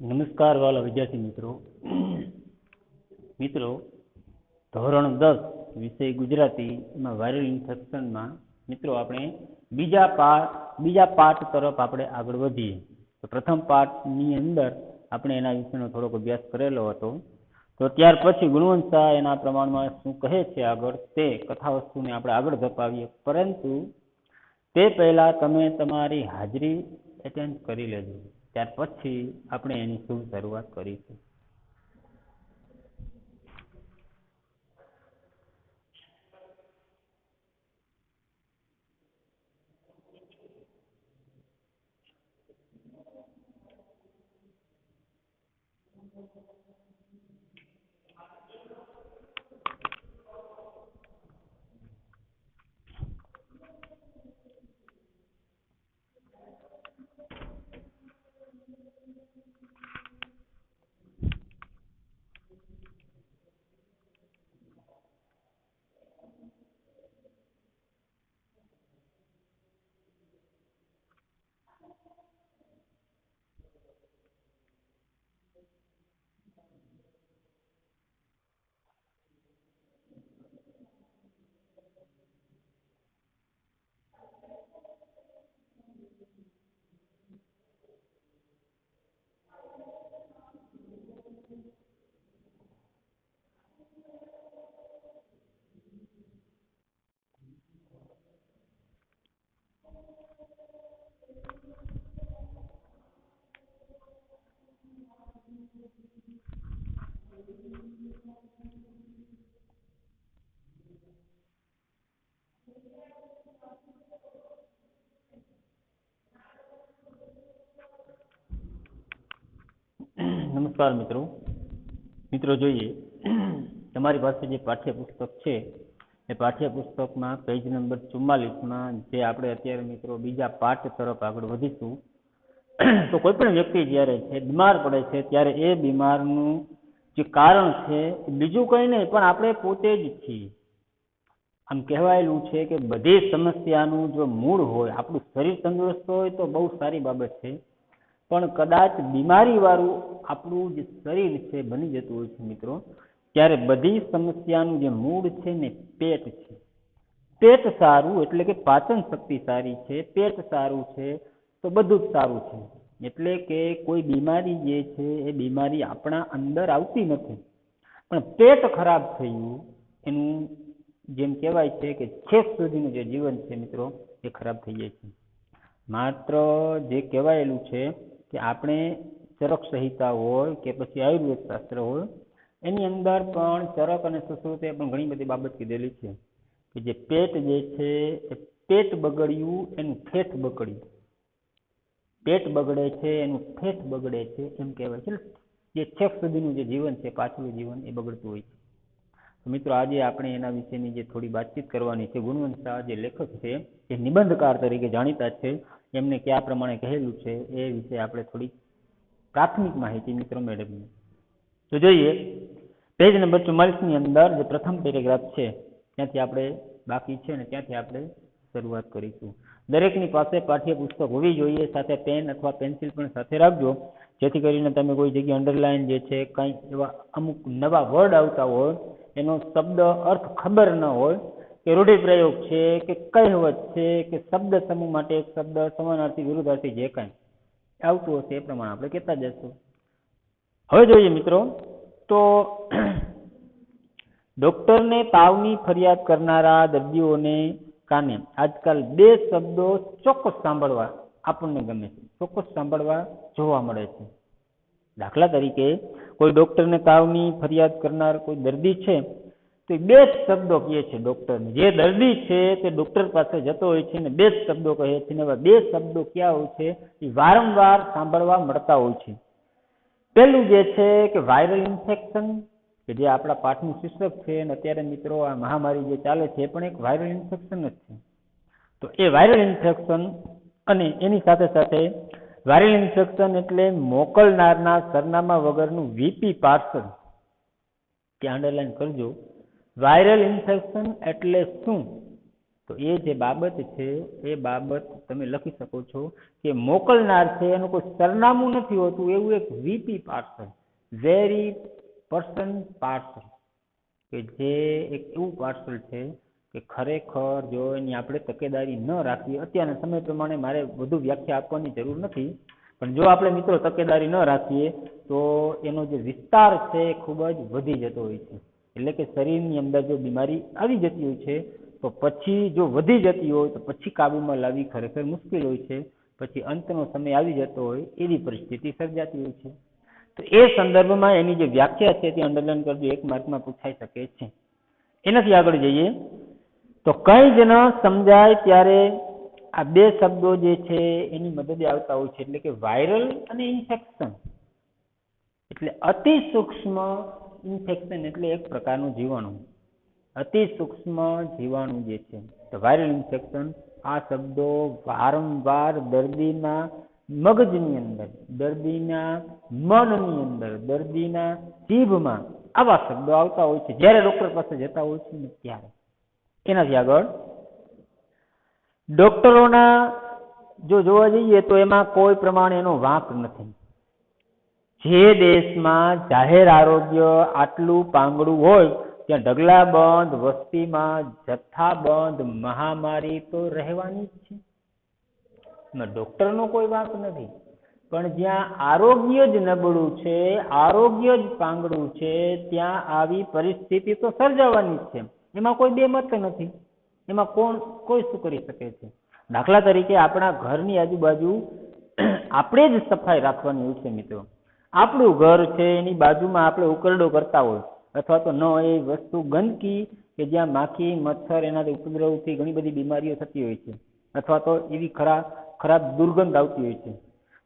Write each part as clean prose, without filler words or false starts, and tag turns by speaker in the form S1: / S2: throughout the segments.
S1: નમસ્કાર વાલા વિદ્યાર્થી મિત્રો ધોરણ 10 વિષય ગુજરાતી માં વાયરલ ઇન્ફેક્શનમાં મિત્રો આપણે બીજા પાઠ તરફ આપણે આગળ વધીએ. તો પ્રથમ પાઠની અંદર આપણે એના વિશેનો થોડોક અભ્યાસ કરેલો હતો. તો ત્યાર પછી ગુણવંત શાહ એના પ્રમાણમાં શું કહે છે આગળ તે કથા વસ્તુને આપણે આગળ ધપાવીએ, પરંતુ તે પહેલા તમે તમારી હાજરી એટેન્ડ કરી લેજો. ત્યાર પછી આપણે એની શુભ શરૂઆત કરીશું. નમસ્કાર મિત્રો જોઈએ તમારી પાસે જે પાઠ્યપુસ્તક છે એ પાઠ્યપુસ્તકમાં પેજ નંબર 44માં જે આપણે અત્યારે મિત્રો બીજા પાઠ તરફ આગળ વધીશું. તો કોઈ પણ વ્યક્તિ જ્યારે છે બીમાર પડે છે ત્યારે એ બીમારનું જે કારણ છે બીજું કંઈ નહીં પણ આપણે પોતે જ છીએ. આમ કહેવાયેલું છે કે બધી સમસ્યાનું જો મૂળ હોય, આપણું શરીર તંદુરસ્ત હોય તો બહુ સારી બાબત છે, પણ કદાચ બીમારી વાળું આપણું જે શરીર છે બની જતું હોય છે મિત્રો, ત્યારે બધી સમસ્યાનું જે મૂળ છે ને પેટ છે. પેટ સારું એટલે કે પાચન શક્તિ સારી છે, પેટ સારું છે તો બધું જ સારું છે. એટલે કે કોઈ બીમારી જે છે એ બીમારી આપણા અંદર આવતી નથી, પણ પેટ ખરાબ થયું એનું જેમ કહેવાય છે કે છેક સુધીનું જે જીવન છે મિત્રો એ ખરાબ થઈ જાય છે. માત્ર જે કહેવાયેલું છે કે આપણે ચરક સંહિતા હોય કે પછી આયુર્વેદ શાસ્ત્ર હોય એની અંદર પણ ચરક અને સુશ્રુતે પણ ઘણી બધી બાબત કીધેલી છે કે જે પેટ જે છે એ પેટ બગડ્યું એનું ઠેઠ બગડ્યું, પેટ બગડે છે એનું ઠેઠ બગડે છે એમ કહેવાય છે. જે છેક સુધીનું જે જીવન છે પાછલું જીવન એ બગડતું હોય છે. તો મિત્રો આજે આપણે એના વિશેની જે થોડી વાતચીત કરવાની છે. ગુણવંત શાહ જે લેખક છે એ નિબંધકાર તરીકે જાણીતા છે, એમને કયા પ્રમાણે કહેલું છે એ વિશે આપણે થોડી પ્રાથમિક માહિતી મિત્રો મેળવીએ. તો જોઈએ પેજ નંબર 44ની અંદર જે પ્રથમ પેરેગ્રાફ છે ત્યાંથી આપણે બાકી છે ને ત્યાંથી આપણે શરૂઆત કરીશું. દરેકની પાસે પાઠ્યપુસ્તક હોવી જોઈએ, સાથે પેન અથવા પેન્સિલ પણ સાથે રાખજો, જેથી કરીને તમે કોઈ જગ્યાએ અંડરલાઈન જે છે કંઈ એવા અમુક નવા વર્ડ આવતા હોય, એનો શબ્દ અર્થ ખબર ન હોય કે રૂઢિપ્રયોગ છે કે કહેવત છે કે શબ્દ સમૂહ માટે એક શબ્દ સમાનાર્થી વિરુદ્ધાર્થી જે કાંઈ આવતું હશે એ પ્રમાણે આપણે કહેતા જશું. હવે જોઈએ મિત્રો, તો ડોક્ટરને તાવની ફરિયાદ કરનારા દર્દીઓને કાને આજકાલ બે શબ્દો ચોક્કસ સાંભળવા આપણને ગમે છે, ચોક્કસ સાંભળવા જોવા મળે છે. દાખલા તરીકે કોઈ ડોક્ટરને તાવની ફરિયાદ કરનાર કોઈ દર્દી છે તો બે જ શબ્દો કહે છે ડોક્ટરને. જે દર્દી છે તે ડોક્ટર પાસે જતો હોય છે ને બે જ શબ્દો કહે છે, ને એવા બે શબ્દો ક્યાં હોય છે એ વારંવાર સાંભળવા મળતા હોય છે. પહેલું જે છે કે વાયરલ ઇન્ફેક્શન, કે જે આપણા પાઠનું શીર્ષક છે, અને અત્યારે મિત્રો આ મહામારી જે ચાલે છે એ પણ એક વાયરલ ઇન્ફેક્શન જ છે. તો એ વાયરલ ઇન્ફેક્શન અને એની સાથે સાથે વાયરલ ઇન્ફેક્શન એટલે મોકલનારના સરનામા વગરનું વીપી પાર્સલ. કે અંડરલાઈન કરજો, વાયરલ ઇન્ફેક્શન એટલે શું? તો એ જે બાબત છે એ બાબત તમે લખી શકો છો કે મોકલનાર છે એનું કોઈ સરનામું નથી હોતું એવું એક VP parcel, very person parcel, કે જે એક એવું પાર્સલ છે કે ખરેખર જો એની આપણે તકેદારી ન રાખીએ, અત્યારના સમય પ્રમાણે મારે વધુ વ્યાખ્યા આપવાની જરૂર નથી, પણ જો આપણે મિત્રો તકેદારી ન રાખીએ તો એનો જે વિસ્તાર છે એ ખૂબ જ વધી જતો હોય છે. એટલે કે શરીરની અંદર જો બીમારી આવી જતી હોય છે તો પછી જો વધી જતી હોય તો પછી કાબૂમાં લાવવી ખરેખર મુશ્કેલ હોય છે. પછી અંતનો સમય આવી જતો હોય એવી પરિસ્થિતિ સર્જાતી હોય છે. તો એ સંદર્ભમાં એની જે વ્યાખ્યા છે તે અંડરલાઈન કરજો, એક માર્કમાં પૂછાઈ શકે છે. એનાથી આગળ જઈએ તો કંઈ જ ન સમજાય ત્યારે આ બે શબ્દો જે છે એની મદદે આવતા હોય છે, એટલે કે વાયરલ અને ઇન્ફેક્શન. એટલે અતિ સૂક્ષ્મ ઇન્ફેક્શન એટલે એક પ્રકારનું જીવાણુ, અતિ સૂક્ષ્મ જીવાણુ જે છે તો વાયરલ ઇન્ફેક્શન. આ શબ્દો વારંવાર દર્દીના મગજની અંદર, દર્દીના મનની અંદર, દર્દીના જીભમાં આવા શબ્દો આવતા હોય છે જ્યારે ડોક્ટર પાસે જતા હોય છે ને ત્યારે. એનાથી આગળ ડોક્ટરોના જો જોવા જઈએ તો એમાં કોઈ પ્રમાણે એનો વાંક નથી. જે દેશમાં જાહેર આરોગ્ય આટલું પાંગડું હોય ત્યાં ઢગલાબંધ વસ્તીમાં જથ્થાબંધ મહામારી તો રહેવાની જ છે. એમાં ડોક્ટરનો કોઈ વાંક નથી, પણ જ્યાં આરોગ્ય જ નબળું છે, આરોગ્ય જ પાંગડું છે, ત્યાં આવી પરિસ્થિતિ તો સર્જાવાની જ છે. એમાં કોઈ બે મત નથી. એમાં કોઈ શું કરી શકે છે? દાખલા તરીકે આપણા ઘરની આજુબાજુ આપણે જ સફાઈ રાખવાની હોય છે મિત્રો. આપણું ઘર છે એની બાજુમાં આપણે ઉકરડો કરતા હોય અથવા તો ન એ વસ્તુ ગંદકી કે જ્યાં માખી મચ્છર એનાથી ઉપદ્રવથી ઘણી બધી બીમારીઓ થતી હોય છે અથવા તો એવી ખરાબ દુર્ગંધ આવતી હોય છે.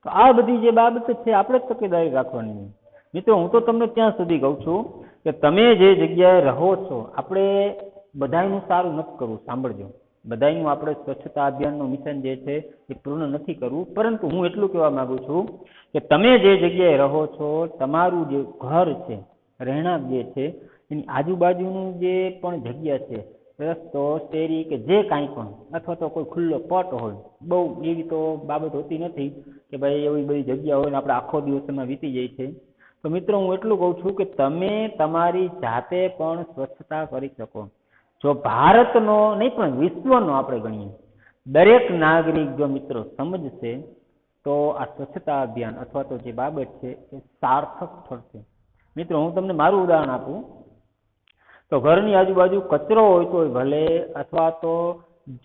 S1: તો આ બધી જે બાબત છે આપણે જ તકેદારી રાખવાની હોય. મિત્રો હું તો તમને ત્યાં સુધી કહું છું કે તમે જે જગ્યાએ રહો છો, આપણે બધાયનું સારું નથી કરવું, સાંભળજો, બધાયનું આપણે સ્વચ્છતા અભિયાનનું મિશન જે છે એ પૂર્ણ નથી કરવું, પરંતુ હું એટલું કહેવા માંગુ છું કે તમે જે જગ્યાએ રહો છો, તમારું જે ઘર છે, રહેણાંક જે છે, એની આજુબાજુનું જે પણ જગ્યા છે, રસ્તો, શેરી કે જે કાંઈ પણ, અથવા તો કોઈ ખુલ્લો પટ હોય, બહુ એવી તો બાબત હોતી નથી કે ભાઈ એવી બધી જગ્યા હોય ને આપણે આખો દિવસ એમાં વીતી જાય છે. તો મિત્રો હું એટલું કહું છું કે તમે તમારી જાતે પણ સ્વચ્છતા કરી શકો. જો ભારતનો નહીં પણ વિશ્વનો આપણે ગણીએ, દરેક નાગરિક જો મિત્રો સમજશે તો આ સ્વચ્છતા અભિયાન અથવા તો જે બાબત છે એ સાર્થક થશે. મિત્રો હું તમને મારું ઉદાહરણ આપું તો ઘરની આજુબાજુ કચરો હોય તો ભલે અથવા તો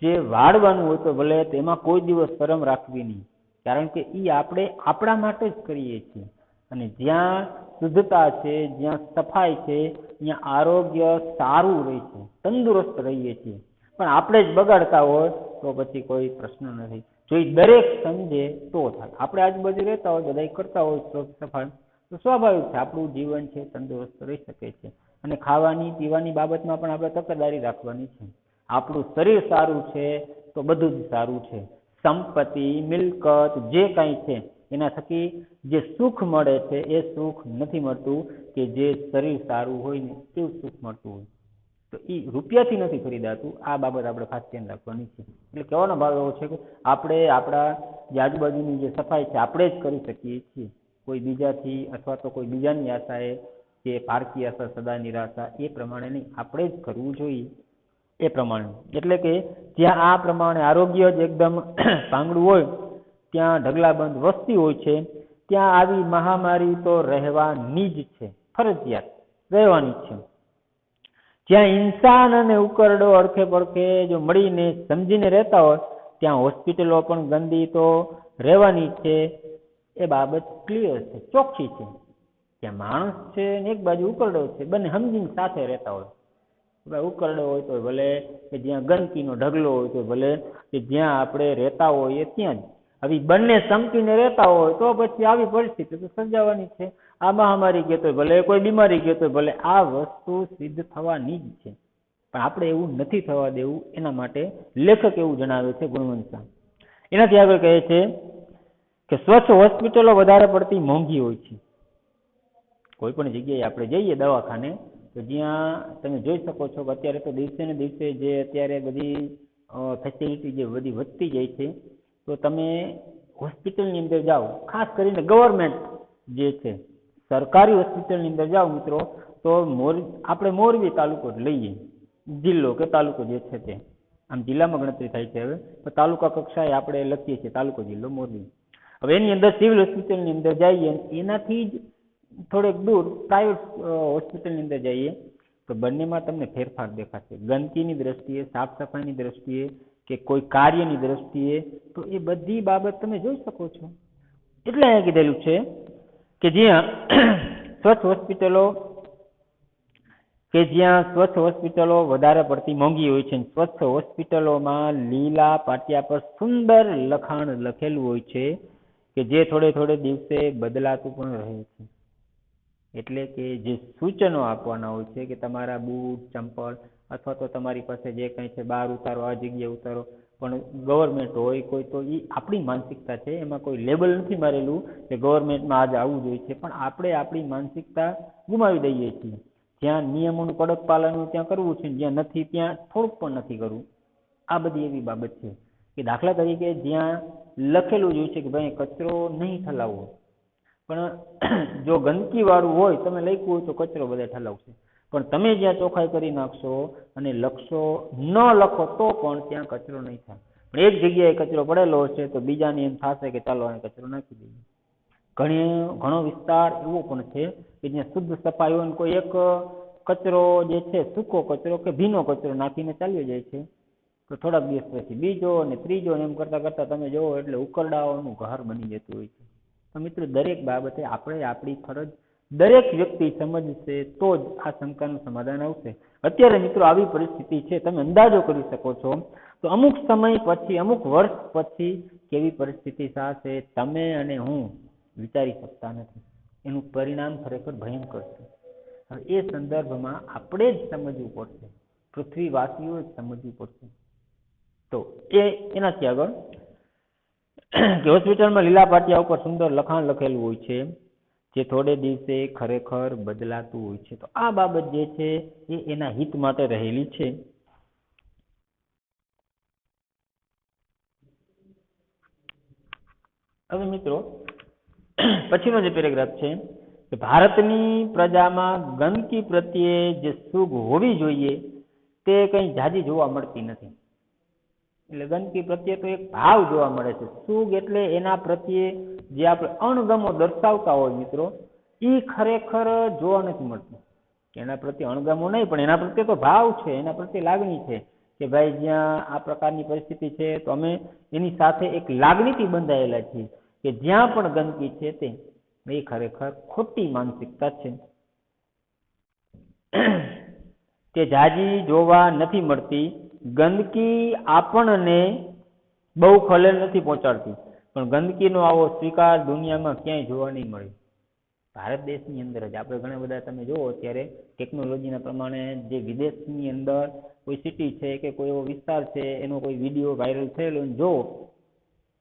S1: જે વાળવાનું હોય તો ભલે, તેમાં કોઈ દિવસ શરમ રાખવી નહીં, કારણ કે એ આપણે આપણા માટે જ કરીએ છીએ. અને જ્યાં શુદ્ધતા છે, જ્યાં સફાઈ છે, ત્યાં આરોગ્ય સારું રહે છે, તંદુરસ્ત રહીએ છીએ. પણ આપણે જ બગાડતા હોય તો પછી કોઈ પ્રશ્ન નથી. જો એ દરેક સમજે તો થાય. આપણે આજુબાજુ રહેતા હોય, બધા કરતા હોય સફાઈ, તો સ્વાભાવિક છે આપણું જીવન છે તંદુરસ્ત રહી શકે છે. અને ખાવાની પીવાની બાબતમાં પણ આપણે તકેદારી રાખવાની છે. આપણું શરીર સારું છે તો બધું જ સારું છે. સંપત્તિ, મિલકત જે કાંઈ છે એના થકી જે સુખ મળે છે એ સુખ નથી મળતું કે જે શરીર સારું હોય ને એવું સુખ મળતું હોય. તો એ રૂપિયાથી નથી ખરીદાતું. આ બાબત આપણે ખાસ ધ્યાન રાખવાની છે. એટલે કહેવાનો ભાવ એવો છે કે આપણે આપણા જે આજુબાજુની જે સફાઈ છે આપણે જ કરી શકીએ છીએ. કોઈ બીજાથી અથવા તો કોઈ બીજાની આશાએ કે પારકી આશા સદા નિરાશા એ પ્રમાણે નહીં, આપણે જ કરવું જોઈએ એ પ્રમાણે. એટલે કે જ્યાં આ પ્રમાણે આરોગ્ય જ એકદમ પાંગડું હોય, ત્યાં ઢગલાબંધ વસ્તી હોય છે, ત્યાં આવી મહામારી તો રહેવાની જ છે, ફરજિયાત રહેવાની જ છે. જ્યાં ઇન્સાન અને ઉકરડો અડખે પડખે જો મળીને સમજીને રહેતા હોય ત્યાં હોસ્પિટલો પણ ગંદી તો રહેવાની જ છે. એ બાબત ક્લિયર છે, ચોખ્ખી છે. ત્યાં માણસ છે ને એક બાજુ ઉકરડો છે, બંને સમજીને સાથે રહેતા હોય. ઉકરડો હોય તો ભલે, કે જ્યાં ગંદકીનો ઢગલો હોય તો ભલે, કે જ્યાં આપણે રહેતા હોઈએ ત્યાં જ. હવે બંને સમજીને રહેતા હોય તો પછી આવી પરિસ્થિતિ તો સર્જાવાની છે. આ મહામારી કહેતો ભલે, કોઈ બીમારી કહેતો ભલે, આ વસ્તુ સિદ્ધ થવાની જ છે. પણ આપણે એવું નથી થવા દેવું. એના માટે લેખક એવું જણાવે છે ગુણવંત શાહ. એનાથી આગળ કહે છે કે સ્વચ્છ હોસ્પિટલો વધારે પડતી મોંઘી હોય છે. કોઈ પણ જગ્યાએ આપણે જઈએ દવાખાને તો જ્યાં તમે જોઈ શકો છો કે અત્યારે તો દિવસે ને દિવસે જે અત્યારે બધી ફેસિલિટી જે બધી વધતી જાય છે, તો તમે હોસ્પિટલની અંદર જાઓ, ખાસ કરીને ગવર્મેન્ટ જે છે સરકારી હોસ્પિટલની અંદર જાઓ મિત્રો, તો આપણે મોરબી તાલુકો જ લઈએ, જિલ્લો કે તાલુકો જે છે તે, આમ જિલ્લામાં ગણતરી થાય છે હવે, તો તાલુકા કક્ષાએ આપણે લખીએ છીએ તાલુકો જિલ્લો મોરબી. હવે એની અંદર સિવિલ હોસ્પિટલની અંદર જઈએ, એનાથી જ થોડેક દૂર પ્રાઇવેટ હોસ્પિટલની અંદર જઈએ, તો બંનેમાં તમને ફેરફાર દેખાશે. ગંદકીની દ્રષ્ટિએ, સાફ સફાઈની દ્રષ્ટિએ, કે કોઈ કાર્યની દ્રષ્ટિએ, તો એ બધી બાબત તમે જોઈ શકો છો. એટલે અહીંયા કીધેલું છે કે જ્યાં સ્વચ્છ હોસ્પિટલો વધારે પડતી મોંઘી હોય છે, સ્વચ્છ હોસ્પિટલોમાં લીલા પાટિયા પર સુંદર લખાણ લખેલું હોય છે કે જે થોડે થોડે દિવસે બદલાતું પણ રહે છે. એટલે કે જે સૂચનો આપવાના હોય છે કે તમારા બૂટ, ચંપલ અથવા તો તમારી પાસે જે કંઈ છે બહાર ઉતારો, આ જગ્યાએ ઉતારો, પણ ગવર્મેન્ટ હોય કોઈ, તો એ આપણી માનસિકતા છે, એમાં કોઈ લેબલ નથી મારેલું કે ગવર્મેન્ટમાં આજે આવવું જોઈએ છે, પણ આપણે આપણી માનસિકતા ગુમાવી દઈએ છીએ. જ્યાં નિયમોનું કડક પાલન ત્યાં કરવું છે, જ્યાં નથી ત્યાં થોડુંક પણ નથી કરવું. આ બધી એવી બાબત છે કે દાખલા તરીકે જ્યાં લખેલું જ હોય છે કે ભાઈ કચરો નહીં ઠલાવવો, પણ જો ગંદકી વાળું હોય, તમે લખ્યું હોય તો કચરો બધા ઠલાવશે, પણ તમે જ્યાં ચોખ્ખાઈ કરી નાખશો અને લખશો, ન લખો તો પણ ત્યાં કચરો નહીં થાય. પણ એક જગ્યાએ કચરો પડેલો હશે તો બીજાને એમ થશે કે ચાલો અહીં કચરો નાખી દઈએ. ઘણો વિસ્તાર એવો પણ છે કે જ્યાં શુદ્ધ સફાઈ હોય, કોઈ એક કચરો જે છે, સૂકો કચરો કે ભીનો કચરો નાખીને ચાલ્યો જાય છે, તો થોડાક દિવસ પછી બીજો અને ત્રીજો, એમ કરતા કરતા તમે જોવો એટલે ઉકરડાઓનું ઘર બની જતું હોય છે. તો મિત્રો, દરેક બાબતે આપણે આપણી ફરજ દરેક વ્યક્તિ સમજશે તો જ આ શંકાનું સમાધાન આવશે. અત્યારે મિત્રો આવી પરિસ્થિતિ છે, તમે અંદાજો કરી શકો છો, તો અમુક સમય પછી, અમુક વર્ષ પછી કેવી પરિસ્થિતિ થશે તમે અને હું વિચારી શકતા નથી. એનું પરિણામ ખરેખર ભયંકર છે. હવે એ સંદર્ભમાં આપણે જ સમજવું પડશે, પૃથ્વીવાસીઓ જ સમજવું પડશે. તો એનાથી આગળ કે હોસ્પિટલમાં લીલા પાટિયા ઉપર સુંદર લખાણ લખેલું હોય છે જે થોડે દિવસે ખરેખર બદલાતું હોય છે. તો આ બાબત જે છે એ એના હિત માટે રહેલી છે. હવે મિત્રો, પછીનો જે પેરેગ્રાફ છે કે ભારતની પ્રજામાં ગંદકી પ્રત્યે જે સૂગ હોવી જોઈએ તે કંઈ ઝાઝી જોવા મળતી નથી. એટલે ગંદકી પ્રત્યે તો એક ભાવ જોવા મળે છે. સૂગ એટલે એના પ્રત્યે જે આપણે અણગમો દર્શાવતા હોય મિત્રો, એ ખરેખર જોવા નથી મળતું. એના પ્રત્યે અણગમો નહીં, પણ એના પ્રત્યે તો ભાવ છે, એના પ્રત્યે લાગણી છે કે ભાઈ જ્યાં આ પ્રકારની પરિસ્થિતિ છે તો અમે એની સાથે એક લાગણીથી બંધાયેલા છીએ કે જ્યાં પણ ગંદકી છે તે ખરેખર ખોટી માનસિકતા છે. તે ઝાઝી જોવા નથી મળતી. ગંદકી આપણને બહુ ખલેલ નથી પહોંચાડતી, પણ ગંદકીનો આવો સ્વીકાર દુનિયામાં ક્યાંય જોવા નહીં મળે. ભારત દેશની અંદર જ આપણે ઘણા બધા, તમે જુઓ અત્યારે ટેકનોલોજીના પ્રમાણે, જે વિદેશની અંદર કોઈ સિટી છે કે કોઈ એવો વિસ્તાર છે, એનો કોઈ વિડીયો વાયરલ થયેલો જો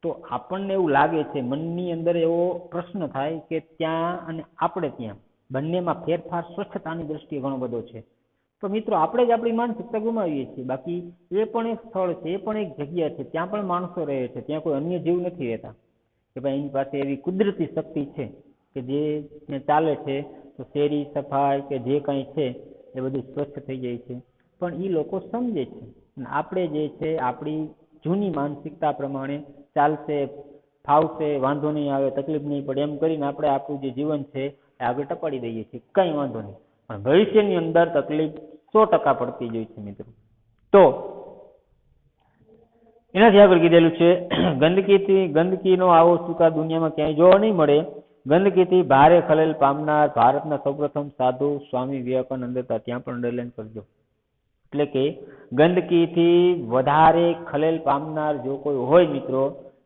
S1: તો આપણને એવું લાગે છે, મનની અંદર એવો પ્રશ્ન થાય કે ત્યાં અને આપણે ત્યાં બંનેમાં ફેરફાર સ્વચ્છતાની દ્રષ્ટિએ ઘણો બધો છે. તો મિત્રો, આપણે જ આપણી માનસિકતા ગુમાવીએ છીએ. બાકી એ પણ એક સ્થળ છે, એ પણ એક જગ્યા છે, ત્યાં પણ માણસો રહે છે, ત્યાં કોઈ અન્ય જીવ નથી રહેતા કે ભાઈ એની પાસે એવી કુદરતી શક્તિ છે કે જે ચાલે છે તો શેરી સફાઈ કે જે કંઈ છે એ બધું સ્વચ્છ થઈ જાય છે. પણ એ લોકો સમજે છે. આપણે જે છે આપણી જૂની માનસિકતા પ્રમાણે ચાલશે, ફાવશે, વાંધો નહીં આવે, તકલીફ નહીં પડે, એમ કરીને આપણે આપણું જે જીવન છે એ આગળ ટપાડી દઈએ છીએ, કંઈ વાંધો નહીં. પણ ભવિષ્યની અંદર તકલીફ 100% પડતી જ હોય છે મિત્રો. તો એનાથી આગળ કીધેલું છે, ગંદકીનો આવો સ્વીકાર દુનિયામાં ક્યાંય જોવા નહીં મળે. ગંદકીથી ભારે ખલેલ પામનાર ભારતના સૌપ્રથમ સાધુ સ્વામી વિવેકાનંદ હતા. ત્યાં પણ અંડરલાઈન કરજો. એટલે કે ગંદકીથી વધારે ખલેલ પામનાર જો કોઈ હોય મિત્રો,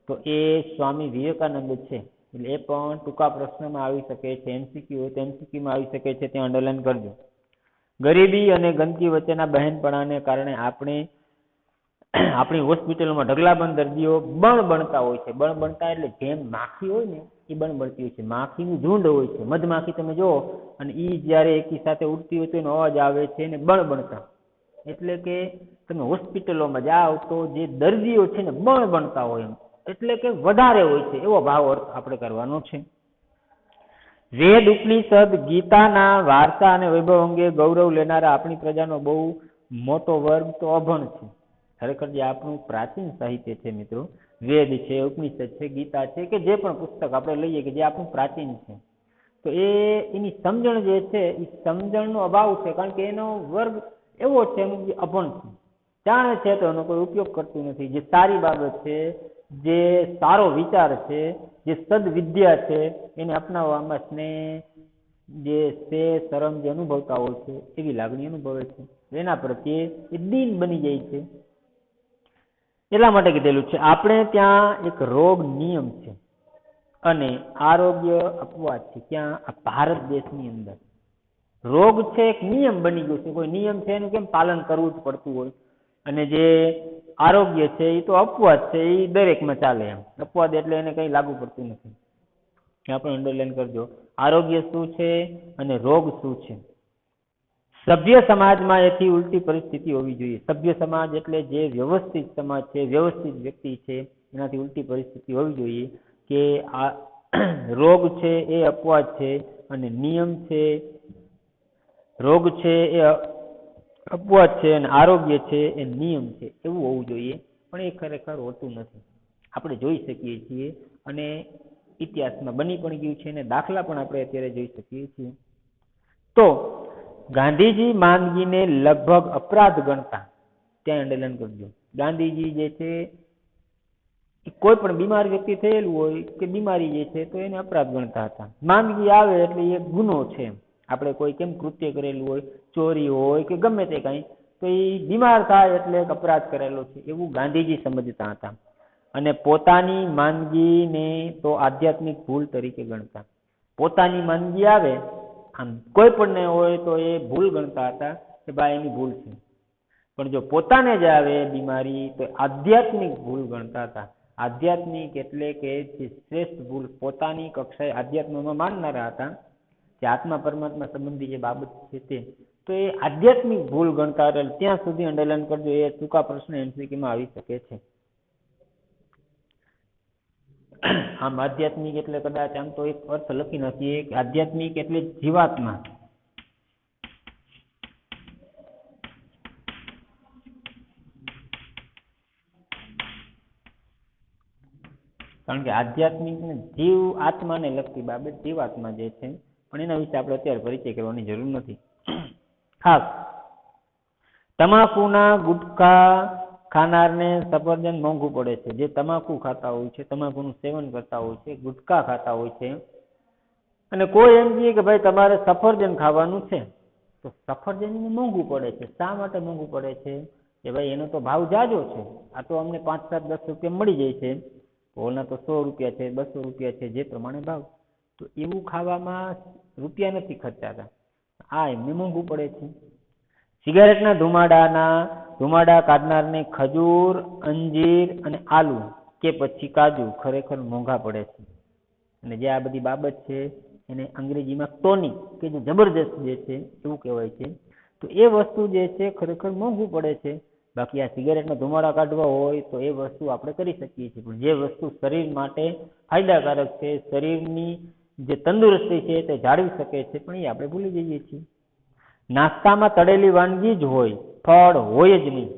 S1: તો એ સ્વામી વિવેકાનંદ છે. એટલે એ પણ ટૂંકા પ્રશ્નમાં આવી શકે છે, એમસીક્યુ હોય તો એમસીક્યુમાં આવી શકે છે, ત્યાં અંડરલાઈન કરજો. ગરીબી અને ગંદકી વચ્ચેના બહેનપણાને કારણે આપણી હોસ્પિટલમાં ઢગલાબંધ દર્દીઓ બણબણતા હોય છે. બણબણતા એટલે જેમ માખી હોય ને એ બણબણતી હોય છે. માખીનું ઝુંડ હોય છે, મધમાખી તમે જુઓ, અને એ જ્યારે એકી સાથે ઉડતી હોય તો એનો અવાજ આવે છે, એને બણબણતા. એટલે કે તમે હોસ્પિટલોમાં જાઓ તો જે દર્દીઓ છે ને બણતા હોય એમ, એટલે કે વધારે હોય છે, એવો ભાવ અર્થ આપણે કરવાનો છે. વેદ, ઉપનિષદ, ગીતાના વાર્તા અને વૈભવ અંગે ગૌરવ લેનારા આપણી પ્રજાનો બહુ મોટો વર્ગ તો અભણ છે. ખરેખર જે આપણું પ્રાચીન સાહિત્ય છે મિત્રો, વેદ છે, ઉપનિષદ છે, ગીતા છે, કે જે પણ પુસ્તક આપણે લઈએ કે જે આપણું પ્રાચીન છે, તો એની સમજણ જે છે એ સમજણનો અભાવ છે. કારણ કે એનો વર્ગ એવો છે જે અભણ છે, જાણે છે તો એનો કોઈ ઉપયોગ કરતું નથી. જે સારી બાબત છે, જે સારો વિચાર છે, જે સદવિદ્યા છે, એને અપનાવવામાં સ્નેહ, જે સે શરમ જે અનુભવતા હોય છે એવી લાગણી અનુભવે છે, એના પ્રત્યે એ દીન બની જાય છે. એટલા માટે કીધેલું છે આપણે ત્યાં એક રોગ નિયમ છે અને આરોગ્ય અપવાદ છે. ક્યાં? આ ભારત દેશની અંદર રોગ છે એક નિયમ બની ગયો છે. કોઈ નિયમ છે એનું કેમ પાલન કરવું જ પડતું હોય, અને જે આરોગ્ય છે એ તો અપવાદ છે, એ દરેકમાં ચાલે. એમ અપવાદ એટલે એને કંઈ લાગુ પડતું નથી. આપણે અંડરલાઈન કરજો, આરોગ્ય શું છે અને રોગ શું છે. સભ્ય સમાજમાં એથી ઉલટી પરિસ્થિતિ હોવી જોઈએ. સભ્ય સમાજ એટલે જે વ્યવસ્થિત સમાજ છે, વ્યવસ્થિત વ્યક્તિ છે, એનાથી ઉલટી પરિસ્થિતિ હોવી જોઈએ કે આ રોગ છે એ અપવાદ છે અને નિયમ છે, રોગ છે એ અપવાદ છે અને આરોગ્ય છે એ નિયમ છે, એવું હોવું જોઈએ. પણ એ ખરેખર હોતું નથી. આપણે જોઈ શકીએ છીએ અને ઇતિહાસમાં બની પણ ગયું છે અને દાખલા પણ આપણે અત્યારે જોઈ શકીએ છીએ. તો ગાંધીજી માંદગીને લગભગ અપરાધ ગણતા, ત્યાં અંડરલાઈન કરજો. ગાંધીજી જે છે કોઈ પણ બીમાર વ્યક્તિ થયેલું હોય કે બીમારી જે છે તો એને અપરાધ ગણતા હતા. માંદગી આવે એટલે એ ગુનો છે. આપણે કોઈ કેમ કૃત્ય કરેલું હોય, ચોરી હોય કે ગમે તે કાંઈ, તો એ બીમાર થાય એટલે એક અપરાધ કરેલો છે, એવું ગાંધીજી સમજતા હતા. અને પોતાની માંદગીને તો આધ્યાત્મિક ભૂલ તરીકે ગણતા. પોતાની માંદગી આવે આમ કોઈ પણ ને હોય તો એ ભૂલ ગણતા હતા કે ભાઈ એની ભૂલ છે. પણ જો પોતાને જ આવે બીમારી તો આધ્યાત્મિક ભૂલ ગણતા હતા. આધ્યાત્મિક એટલે કે જે શ્રેષ્ઠ ભૂલ, પોતાની કક્ષાએ આધ્યાત્મમાં માનનારા હતા કે આત્મા પરમાત્મા સંબંધી જે બાબત છે તે, તો એ આધ્યાત્મિક ભૂલ ગણતા હતા. ત્યાં સુધી અંડરલાઈન કરજો, એ ટૂંકા પ્રશ્ન એમસીક્યુમાં આવી શકે છે. આમ આધ્યાત્મિક એટલે કદાચ આમ તો એક અર્થ લખી નાખીએ કે આધ્યાત્મિક એટલે જીવાત્મા. કારણ કે આધ્યાત્મિક ને જીવ આત્માને લગતી બાબત, જીવાત્મા જે છે, પણ એના વિશે આપણે અત્યારે પરિચય કરવાની જરૂર નથી. ખાસ તમાકુના ગુટખા ખાનારને સફરજન મોંઘું પડે છે. જે તમાકુ ખાતા હોય છે, તમાકુનું સેવન કરતા હોય છે, ગુટખા ખાતા હોય છે, અને કોઈ એમ કહે કે ભાઈ તમારે સફરજન ખાવાનું છે, તો સફરજન મોંઘું પડે છે. શા માટે મોંઘું પડે છે? કે ભાઈ એનો તો ભાવ જાજો છે, આ તો અમને 5, 7, 10 રૂપિયા મળી જાય છે, ઓલના તો 100 રૂપિયા છે, 200 રૂપિયા છે, જે પ્રમાણે ભાવ. તો એવું ખાવામાં રૂપિયા નથી ખર્ચાતા, આ એમને મોંઘું પડે છે. સિગારેટના ધુમાડા કાઢનારને ખજૂર, અંજીર અને આલુ કે પછી કાજુ ખરેખર મોંઘા પડે છે. અને જે આ બધી બાબત છે એને અંગ્રેજીમાં ટોનિક કે જે જબરજસ્ત જે છે એવું કહેવાય છે. તો એ વસ્તુ જે છે ખરેખર મોંઘું પડે છે. બાકી આ સિગારેટના ધુમાડા કાઢવા હોય તો એ વસ્તુ આપણે કરી શકીએ છીએ, પણ જે વસ્તુ શરીર માટે ફાયદાકારક છે, શરીરની જે તંદુરસ્તી છે તે જાળવી શકે છે, પણ એ આપણે ભૂલી જઈએ છીએ. નાસ્તામાં તળેલી વાનગી જ હોય, ફળ હોય જ નહીં.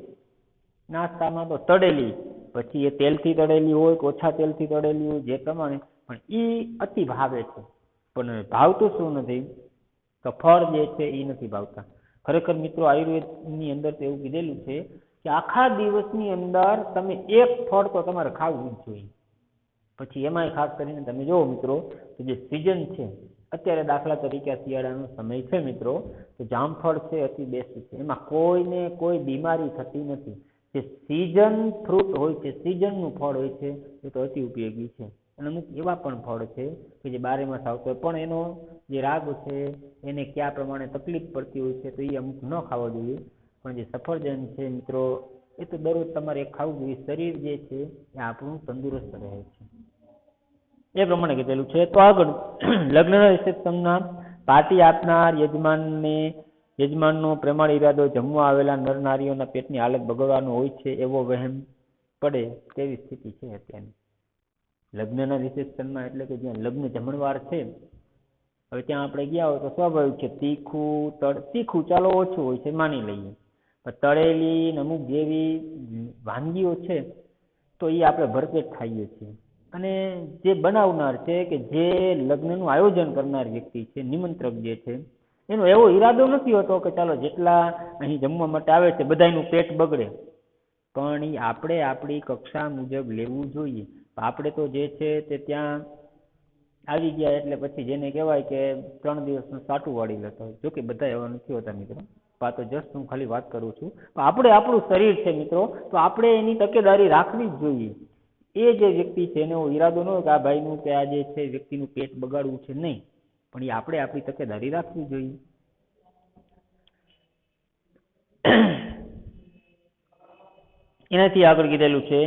S1: નાસ્તામાં તો તળેલી, પછી એ તેલથી તળેલી હોય કે ઓછા તેલથી તળેલી હોય, જે પ્રમાણે, પણ એ અતિ ભાવે છે. પણ ભાવતું શું નથી? તો ફળ જે છે એ નથી ભાવતા. ખરેખર મિત્રો આયુર્વેદની અંદર તો એવું કીધેલું છે કે આખા દિવસની અંદર તમે એક ફળ તો તમારે ખાવું જ જોઈએ. પછી એમાંય ખાસ કરીને તમે જુઓ મિત્રો તો જે સિઝન છે, અત્યારે દાખલા તરીકે શિયાળાનો સમય છે મિત્રો, તો જામફળ છે અતિ બેસ્ટ છે. એમાં કોઈને કોઈ બીમારી થતી નથી. જે સિઝન ફ્રૂટ હોય છે, સિઝનનું ફળ હોય છે, એ તો અતિ ઉપયોગી છે. અને અમુક એવા પણ ફળ છે કે જે 12 માસ આવતો હોય, પણ એનો જે રાગ છે એને કયા પ્રમાણે તકલીફ પડતી હોય છે, તો એ અમુક ન ખાવા જોઈએ. પણ જે સફરજન છે મિત્રો, એ તો દરરોજ તમારે ખાવું જોઈએ. શરીર જે છે એ આપણું તંદુરસ્ત રહે છે, એ પ્રમાણે કીધેલું છે. તો આગળ લગ્નના રિસેપ્શનમાં પાર્ટી આપનાર યજમાનનો પ્રેમાળ ઈરાદો જમવા આવેલા નર નારીઓના પેટની હાલત બગડવાનો હોય છે એવો વહેમ પડે તેવી સ્થિતિ છે અત્યારની. લગ્નના રિસેપ્શનમાં એટલે કે જ્યાં લગ્ન જમણવાર છે, હવે ત્યાં આપણે ગયા હોય તો સ્વાભાવિક છે તીખું ચાલો ઓછું હોય છે માની લઈએ, પણ તળેલી અમુક જેવી વાનગીઓ છે તો એ આપણે ભરપેટ ખાઈએ છીએ. અને જે બનાવનાર છે કે જે લગ્નનું આયોજન કરનાર વ્યક્તિ છે, નિમંત્રક જે છે, એનો એવો ઈરાદો નથી હોતો કે ચાલો જેટલા અહીં જમવા માટે આવે છે બધાનું પેટ બગડે, પણ એ આપણે આપણી કક્ષા મુજબ લેવું જોઈએ. આપણે તો જે છે તે ત્યાં આવી ગયા એટલે પછી જેને કહેવાય કે 3 દિવસનું સાટું વાળી લેતા હોય. જોકે બધા એવા નથી હોતા મિત્રો, આ તો જસ્ટ હું ખાલી વાત કરું છું. આપણે આપણું શરીર છે મિત્રો, તો આપણે એની તકેદારી રાખવી જ જોઈએ. એ જે વ્યક્તિ છે એનો ઈરાદો ન હોય કે આ ભાઈનું કે આ જે છે વ્યક્તિનું પેટ બગાડવું છે, નહીં, પણ એ આપણે આપણી તકેદારી રાખવી જોઈએ. એનાથી આગળ કીધેલું છે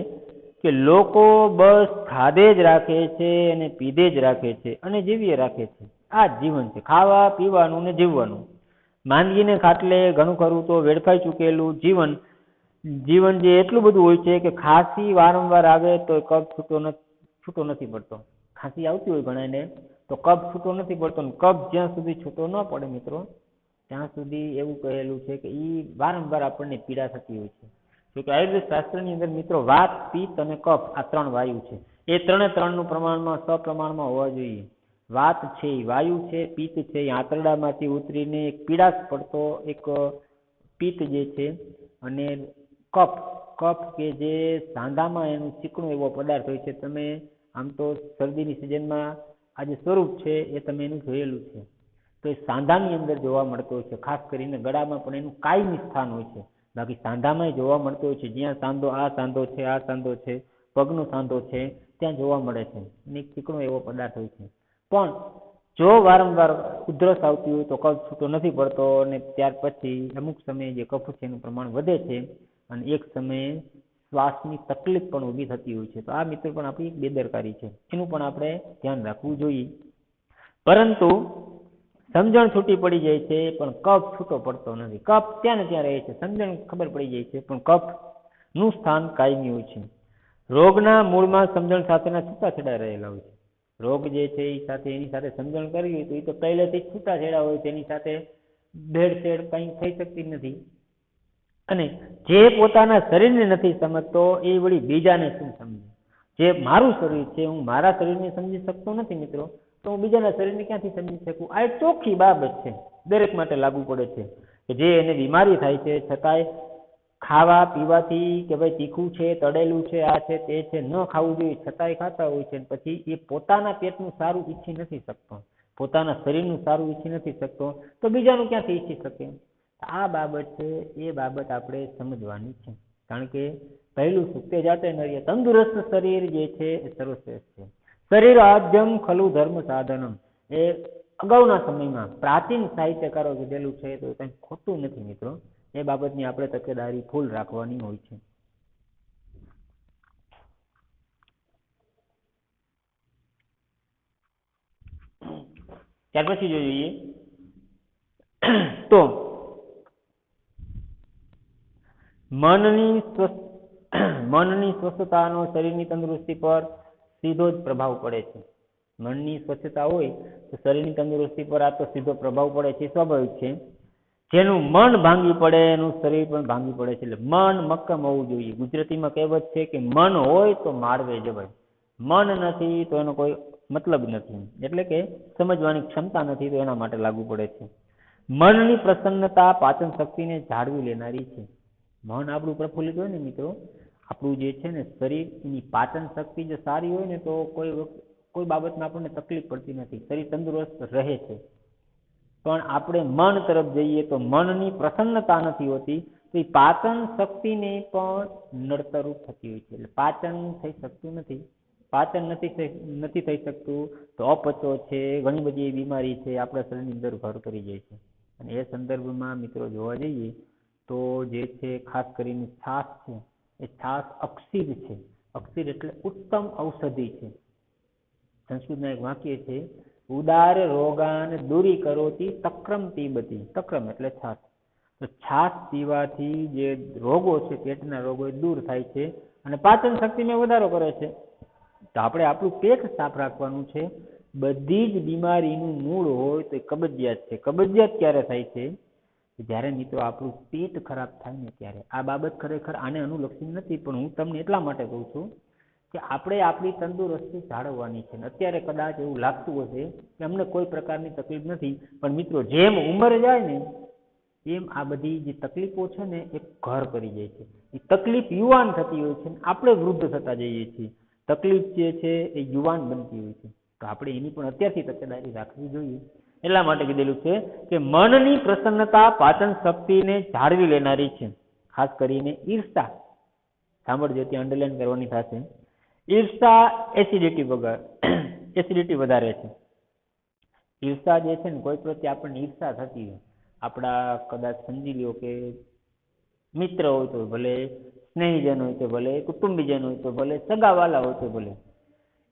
S1: કે લોકો બસ ખાધે જ રાખે છે અને પીધે જ રાખે છે અને જીવીએ રાખે છે. આ જ જીવન છે, ખાવા પીવાનું ને જીવવાનું. માંદગીને ખાટલે ઘણું ખરું તો વેડફાઈ ચૂકેલું જીવન જે એટલું બધું હોય છે કે ખાંસી વારંવાર આવે તો કફ છૂટો નથી પડતો. ખાંસી આવતી હોય ઘણાને તો કફ છૂટો નથી પડતો, ને કફ જ્યાં સુધી છૂટો ન પડે મિત્રો ત્યાં સુધી એવું કહેલું છે કે એ વારંવાર આપણને પીડા થતી હોય છે. જો કે આયુર્વેદ શાસ્ત્રની અંદર મિત્રો વાત, પિત્ત અને કફ આ 3 વાયુ છે. એ 3નું પ્રમાણમાં સપ્રમાણમાં હોવા જોઈએ. વાત છે એ વાયુ છે, પિત્ત છે એ આંતરડામાંથી ઉતરીને એક પીડાશ પડતો એક પિત્ત જે છે, અને કફ કે જે સાંધામાં એનું ચીકણું એવો પદાર્થ હોય છે. તમે આમ તો શરદીની સિઝનમાં આ જે સ્વરૂપ છે એ તમે એનું જોયેલું છે, તો એ સાંધાની અંદર જોવા મળતો હોય છે. ખાસ કરીને ગળામાં પણ એનું કાયમી સ્થાન હોય છે, બાકી સાંધામાં જોવા મળતો હોય છે. જ્યાં સાંધો, આ સાંધો છે, આ સાંધો છે, પગનો સાંધો છે, ત્યાં જોવા મળે છે. અને એક ચીકણો એવો પદાર્થ હોય છે. પણ જો વારંવાર ઉધરસ આવતી હોય તો કફ છૂટો નથી પડતો, અને ત્યાર પછી અમુક સમયે જે કફ છે એનું પ્રમાણ વધે છે, અને એક સમયે શ્વાસની તકલીફ પણ ઊભી થતી હોય છે. તો આ મિત્રો પણ આપણી બેદરકારી છે, એનું પણ આપણે ધ્યાન રાખવું જોઈએ. પરંતુ સમજણ છૂટી પડી જાય છે પણ કફ છૂટો પડતો નથી. કફ ત્યાં ને ત્યાં રહે છે, સમજણ ખબર પડી જાય છે પણ કફનું સ્થાન કાયમી હોય છે. રોગના મૂળમાં સમજણ સાથેના છૂટાછેડા રહેલા હોય છે. રોગ જે છે એની સાથે સમજણ કરવી હોય તો એ તો પહેલેથી જ છૂટાછેડા હોય છે, એની સાથે ભેળસેળ કંઈ થઈ શકતી નથી. અને જે પોતાના શરીરને નથી સમજતો એ વળી બીજાને શું સમજે? જે મારું શરીર છે, હું મારા શરીરને સમજી શકતો નથી મિત્રો, તો હું બીજાના શરીરને ક્યાંથી સમજી શકું? આ એક ચોખ્ખી બાબત છે, દરેક માટે લાગુ પડે છે કે જે એને બીમારી થાય છે છતાંય ખાવા પીવાથી કે ભાઈ તીખું છે, તળેલું છે, આ છે તે છે, ન ખાવું જોઈએ છતાંય ખાતા હોય છે. પછી એ પોતાના પેટનું સારું ઈચ્છી નથી શકતો, પોતાના શરીરનું સારું ઈચ્છી નથી શકતો, તો બીજાનું ક્યાંથી ઈચ્છી શકે? આ બાબત છે, એ બાબત આપણે સમજવાની છે. કારણ કે પહેલું સુખતે જાતે નરીએ, તંદુરસ્ત શરીર જે છે એ સર્વશ્રેષ્ઠ છે. શરીર આદ્યમ ખલુ ધર્મ સાધનમ, એ અગાઉના સમયમાં પ્રાચીન સાહિત્યકારો કીધેલું છે, તો કંઈ ખોટું નથી મિત્રો. એ બાબતની આપણે તકેદારી ફૂલ રાખવાની હોય છે. ત્યાર પછી જોઈએ તો મનની સ્વસ્થતાનો શરીરની તંદુરસ્તી પર સીધો જ પ્રભાવ પડે છે. મનની સ્વચ્છતા હોય તો શરીરની તંદુરસ્તી પર આ તો સીધો પ્રભાવ પડે છે, સ્વાભાવિક છે. જેનું મન ભાંગી પડે એનું શરીર પણ ભાંગી પડે છે. એટલે મન મક્કમ હોવું જોઈએ. ગુજરાતીમાં કહેવત છે કે મન હોય તો માળવે જવાય, મન નથી તો એનો કોઈ મતલબ નથી, એટલે કે સમજવાની ક્ષમતા નથી તો એના માટે લાગુ પડે છે. મનની પ્રસન્નતા પાચન શક્તિને જાળવી લેનારી છે. મન આપણું પ્રફુલ્લિત હોય ને મિત્રો, આપણું જે છે ને શરીર, એની પાચન શક્તિ જો સારી હોય ને તો કોઈ બાબતમાં આપણને તકલીફ પડતી નથી, શરીર તંદુરસ્ત રહે છે. પણ આપણે મન તરફ જઈએ તો મનની પ્રસન્નતા નથી હોતી, તો એ પાચન શક્તિને પણ નડતરૂપ થતી હોય છે. એટલે પાચન થઈ શકતું નથી. પાચન નથી થઈ શકતું તો અપચો છે, ઘણી બધી બીમારી છે આપણા શરીરની અંદર ઘર કરી જાય છે. અને એ સંદર્ભમાં મિત્રો જોવા જઈએ તો જે છે ખાસ કરીને છાશ છે, એ છાશ અક્ષીર છે. અક્ષીર એટલે ઉત્તમ ઔષધિ છે. સંસ્કૃતમાં એક વાક્ય છે ઉદાર રોગાન દૂરી કરોતી તક્રમ પીબતી. તક્રમ એટલે છાસ. તો છાસ પીવાથી જે રોગો છે, પેટના રોગો એ દૂર થાય છે અને પાચન શક્તિમાં વધારો કરે છે. તો આપણે આપણું પેટ સાફ રાખવાનું છે. બધી જ બીમારીનું મૂળ હોય તો કબજિયાત છે. કબજિયાત ક્યારે થાય છે? જ્યારે મિત્રો આપણું પેટ ખરાબ થાય ને ત્યારે. આ બાબત ખરેખર આને અનુલક્ષી નથી, પણ હું તમને એટલા માટે કહું છું કે આપણે આપણી તંદુરસ્તી જાળવવાની છે. અત્યારે કદાચ એવું લાગતું હશે કે અમને કોઈ પ્રકારની તકલીફ નથી, પણ મિત્રો જેમ ઉંમર જાય ને એમ આ બધી જે તકલીફો છે ને એ ઘર કરી જાય છે. એ તકલીફ યુવાન થતી હોય છે, આપણે વૃદ્ધ થતા જઈએ છીએ. તકલીફ જે છે એ યુવાન બનતી હોય છે. તો આપણે એની પણ અત્યારથી તકેદારી રાખવી જોઈએ. એટલા માટે કીધેલું છે કે મનની પ્રસન્નતા પાચન શક્તિને જાળવી લેનારી છે. ખાસ કરીને ઈર્ષા, સાંભળજો, ત્યાં અંડરલાઈન કરવાની થશે. ઈર્ષા એસિડિટી વધારે છે. ઈર્ષા જે છે ને, કોઈ પ્રત્યે આપણને ઈર્ષા થતી હોય, આપણા કદાચ સમજી લ્યો કે મિત્ર હોય તો ભલે, સ્નેહીજન હોય તો ભલે, કુટુંબીજન હોય તો ભલે, સગાવાલા હોય તો ભલે,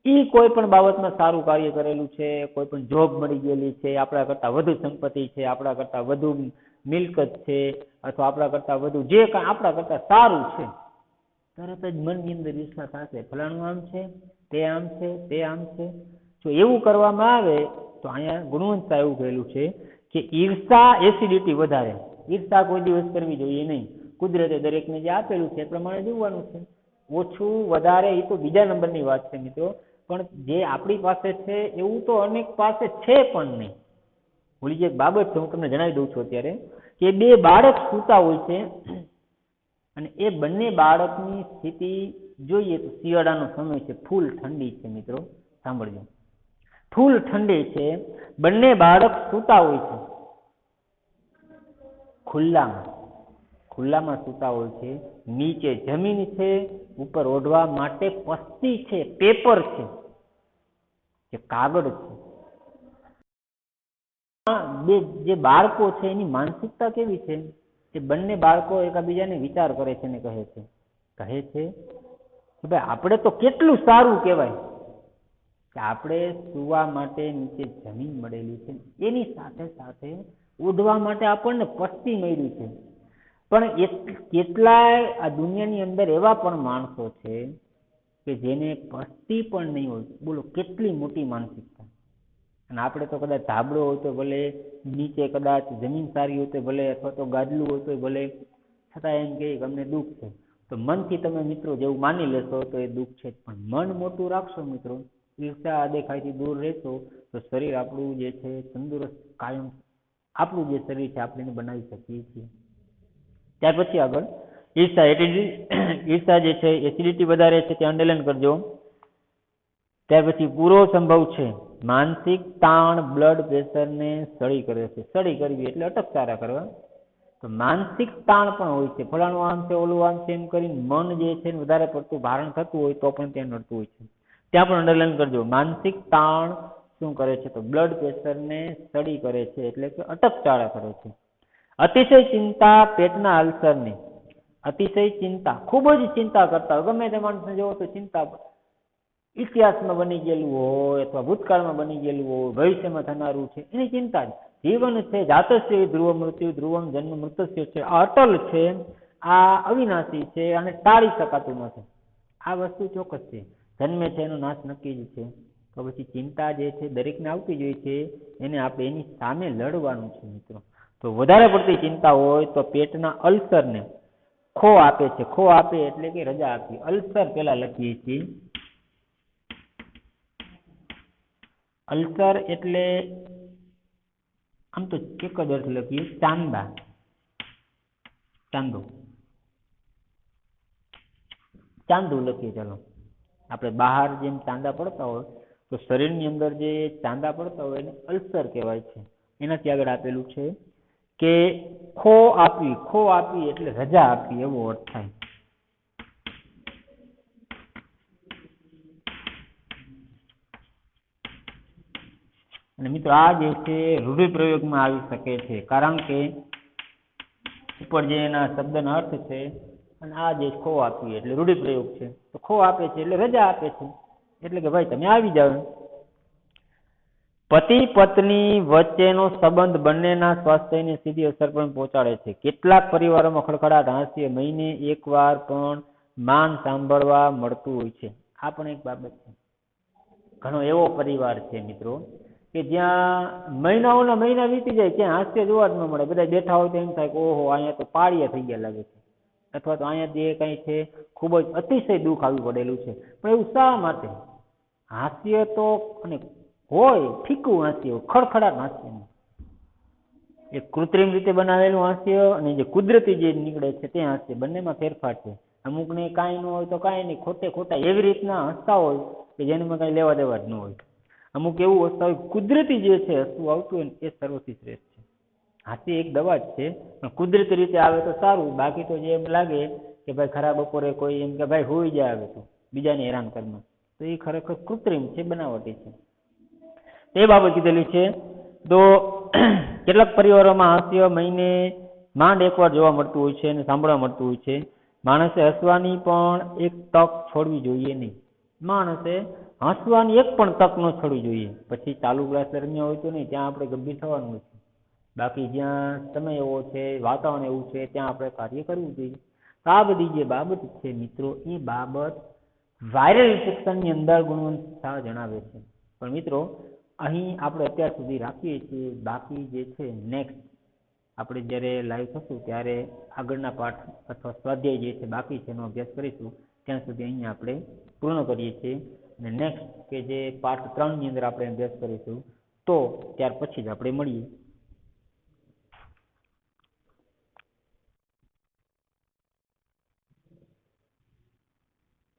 S1: એ કોઈ પણ બાબતમાં સારું કાર્ય કરેલું છે, કોઈ પણ જોબ મળી ગયેલી છે, આપણા કરતાં વધુ સંપત્તિ છે, આપણા કરતાં વધુ મિલકત છે, અથવા આપણા કરતાં વધુ જે કાંઈ આપણા કરતાં સારું છે, તરત જ મનની અંદર ઈર્ષા થશે. ફલાણું આમ છે, તે આમ છે, તે આમ છે. જો એવું કરવામાં આવે તો અહીંયા ગુણવંત એવું કહેલું છે કે ઈર્ષા એસિડિટી વધારે. ઈર્ષા કોઈ દિવસ કરવી જોઈએ નહીં. કુદરતે દરેકને જે આપેલું છે એ પ્રમાણે જીવવાનું છે. ઓછું વધારે એ તો બીજા નંબરની વાત છે મિત્રો, પણ જે આપણી પાસે છે એવું તો અનેક પાસે છે પણ નહીં. ઓલી જે બાબત છે હું તમને જણાવી દઉં છું અત્યારે, કે બે બાળક સૂતા હોય છે અને એ બંને બાળકની સ્થિતિ જોઈએ તો શિયાળાનો સમય છે, ફૂલ ઠંડી છે મિત્રો, સાંભળજો, ફૂલ ઠંડી છે, બંને બાળક સૂતા હોય છે ખુલ્લામાં સૂતા હોય છે. નીચે જમીન છે, ઉપર ઓઢવા માટે પસ્તી છે, પેપર છે, જે કાગળ છે. બે જે બાળકો છે એની માનસિકતા કેવી છે? એ બંને બાળકો એકબીજાને વિચાર કરે છે ને કહે છે કે ભાઈ આપણે તો કેટલું સારું કહેવાય કે આપણે સુવા માટે નીચે જમીન મળેલી છે, એની સાથે સાથે ઓઢવા માટે આપણને પસ્તી મળી છે. પણ કેટલાય આ દુનિયાની અંદર એવા પણ માણસો છે કે જેને પસ્તી પણ નહીં હોય. બોલો કેટલી મોટી માનસિકતા. અને આપણે તો કદાચ ધાબળો હોય તો ભલે, નીચે કદાચ જમીન સારી હોય તો ભલે, અથવા તો ગાદલું હોય તો ભલે, છતાં એમ કહે કે અમને દુઃખ છે. તો મનથી તમે મિત્રો જેવું માની લેશો તો એ દુઃખ છે જ. પણ મન મોટું રાખશો મિત્રો, ઈર્ષા અદેખાઈથી દૂર રહેશો તો શરીર આપણું જે છે તંદુરસ્ત કાયમ, આપણું જે શરીર છે આપણે એને બનાવી શકીએ છીએ. ત્યાર પછી આગળ ઈર્ષા જે છે એસિડિટી વધારે છે, તે અંડરલાઈન કરજો. ત્યાર પછી પૂરો સંભવ છે, માનસિક તાણ બ્લડ પ્રેશરને સળી કરે છે. સળી કરવી એટલે અટકચારા કરવા. તો માનસિક તાણ પણ હોય છે, ફલાણું આમ છે, ઓલું આમ છે, એમ કરીને મન જે છે વધારે પડતું ભારણ થતું હોય તો પણ ત્યાં નડતું હોય છે. ત્યાં પણ અંડરલાઈન કરજો. માનસિક તાણ શું કરે છે? તો બ્લડ પ્રેશરને સળી કરે છે, એટલે કે અટકચાળા કરે છે. અતિશય ચિંતા પેટના અલ્સરને. અતિશય ચિંતા, ખૂબ જ ચિંતા કરતા હોય, ગમે તે માણસને જોવો તો ચિંતા, ઇતિહાસમાં બની ગયેલું હોય અથવા ભૂતકાળમાં બની ગયેલું હોય, ભવિષ્યમાં થનારું છે, એની ચિંતા જ. જીવન છે જાતસ્ય ધ્રુવ મૃત્યુ ધ્રુવમ જન્મ મૃતસ્ય છે, આ અટલ છે, આ અવિનાશી છે અને ટાળી શકાતું નથી. આ વસ્તુ ચોક્કસ છે, જન્મે છે એનો નાશ નક્કી જ છે. તો પછી ચિંતા જે છે દરેકને આવતી જ હોય છે, એને આપણે એની સામે લડવાનું છે મિત્રો. તો વધારે પડતી ચિંતા હોય તો પેટના અલ્સરને ખો આપે છે. ખો આપે એટલે કે રજા આપી. અલ્સર પેલા લખીએ છીએ. અલ્સર એટલે આમ તો એક જ અર્થ લખીએ, ચાંદા, ચાંદો, ચાંદુ લખીએ. ચાલો, આપણે બહાર જેમ ચાંદા પડતા હોય તો શરીરની અંદર જે ચાંદા પડતા હોય એને અલ્સર કહેવાય છે. એનાથી આગળ આપેલું છે કે ખો આપી. ખો આપી એટલે રજા આપી એવો અર્થ થાય. અને મિત્રો આ જે છે રૂઢિપ્રયોગમાં આવી શકે છે, કારણ કે ઉપર જે એના શબ્દના અર્થ છે અને આ જે ખો આપી એટલે રૂઢિપ્રયોગ છે. તો ખો આપે છે એટલે રજા આપે છે, એટલે કે ભાઈ તમે આવી જાવ. પતિ પત્ની વચ્ચેનો સંબંધ બંનેના સ્વાસ્થ્યને સીધી અસર પણ પહોંચાડે છે. કેટલાક પરિવારોમાં ખડખડાટ હાસ્ય મહિને એકવાર પણ માન સાંભળવા મળતું હોય છે. આ પણ એક બાબત છે. ઘણો એવો પરિવાર છે મિત્રો કે જ્યાં મહિનાઓના મહિના વીતી જાય, ત્યાં હાસ્ય જોવા જ ન મળે. બધા બેઠા હોય તો એમ થાય કે ઓહો, અહીંયા તો પાળિયા થઈ ગયા લાગે છે, અથવા તો અહીંયા જે કંઈ છે ખૂબ જ અતિશય દુઃખ આવી પડેલું છે. પણ એવું શા માટે? હાસ્ય તો અને હોય ફીકું હાસ્ય, ખડખડાટ હાસ્ય, એ કૃત્રિમ રીતે બનાવેલું હાસ્ય અને જે કુદરતી જે નીકળે છે તે હાસ્ય, બંનેમાં ફેરફાર છે. અમુકને કાંઈ ન હોય તો કાંઈ નહીં, ખોટે ખોટા એવી રીતના હસતા હોય કે જેનમાં કાંઈ લેવા દેવા જ ન હોય. અમુક એવું હસતા હોય, કુદરતી જે છે હસવું આવતું હોય ને એ સર્વથી શ્રેષ્ઠ છે. હાસ્ય એક દવા જ છે, પણ કુદરતી રીતે આવે તો સારું. બાકી તો જે એમ લાગે કે ભાઈ ખરા બપોરે કોઈ એમ કે ભાઈ હોઈ જાય આવે તો બીજાને હેરાન કરમાં, તો એ ખરેખર કૃત્રિમ છે, બનાવટી છે. એ બાબત કીધેલી છે. તો કેટલાક પરિવારોમાં હાસ્ય મહિને માંડ એકવાર જોવા મળતું હોય છે અને સાંભળવા મળતું હોય છે. માણસે હસવાની પણ એક તક છોડવી જોઈએ નહીં. માણસે હસવાની એક પણ તક ન છોડવી જોઈએ. પછી ચાલુ ક્લાસ દરમિયાન હોય તો નહીં, ત્યાં આપણે ગંભીર થવાનું હોય છે. બાકી જ્યાં સમય એવો છે, વાતાવરણ એવું છે, ત્યાં આપણે કાર્ય કરવું જોઈએ. આ બધી જે બાબત છે મિત્રો, એ બાબત વાયરલ ઇન્ફેક્શનની અંદર ગુણવંત શાહ જણાવે છે. પણ મિત્રો અહીં આપણે અત્યાર સુધી રાખીએ છીએ. બાકી જે છે નેક્સ્ટ આપણે જ્યારે લાઈવ થશું ત્યારે આગળના પાઠ અથવા સ્વાધ્યાય જે છે બાકી છે એનો અભ્યાસ કરીશું. ત્યાં સુધી અહીંયા આપણે પૂર્ણ કરીએ છીએ. અને નેક્સ્ટ કે જે પાઠ 3 ની અંદર આપણે અભ્યાસ કરીશું, તો ત્યાર પછી જ આપણે મળીએ.